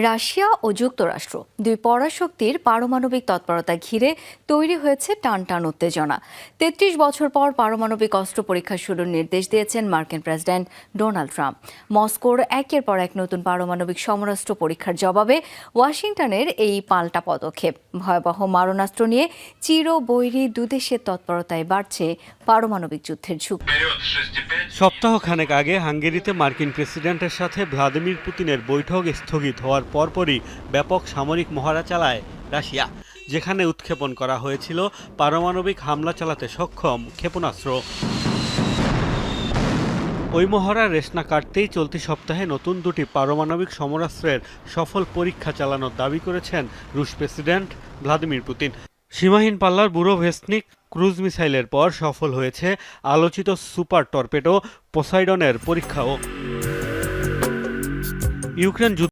Russia ও যুক্তরাষ্ট্র দুই পরাশক্তির পারমাণবিক তৎপরতা ঘিরে তৈরি হয়েছে টানটান উত্তেজনা। ৩৩ বছর পর পারমাণবিক অস্ত্র পরীক্ষা শুরুর নির্দেশ দিয়েছেন মার্কিন প্রেসিডেন্ট ডোনাল্ড ট্রাম্প। মস্কোর একের পর এক নতুন পারমাণবিক সমরাস্ত্র পরীক্ষার জবাবে ওয়াশিংটনের এই পাল্টা পদক্ষেপ। ভয়াবহ মারণাস্ত্র নিয়ে চিরবৈরী দুদেশের তৎপরতায় বাড়ছে পারমাণবিক যুদ্ধের ঝুঁকি। সপ্তাহখানেক আগে হাঙ্গেরিতে মার্কিন প্রেসিডেন্টের সাথে ভ্লাদিমির পুতিনের বৈঠক স্থগিত হওয়ার পরপরই ব্যাপক সামরিক মহড়া চালায় রাশিয়া, যেখানে উৎক্ষেপণ করা হয়েছিল পারমাণবিক হামলা চালাতে সক্ষম ক্ষেপণাস্ত্র। ওই মহড়ার রেশ না কাটতেই চলতি সপ্তাহে নতুন দুটি পারমাণবিক সমরাস্ত্রের সফল পরীক্ষা চালানোর দাবি করেছেন রুশ প্রেসিডেন্ট ভ্লাদিমির পুতিন। সীমাহীন পাল্লার বুরোভেস্টনিক ক্রুজ মিসাইলের পর সফল হয়েছে আলোচিত সুপার টর্পেডো পোসাইডনের পরীক্ষাও। ইউক্রেন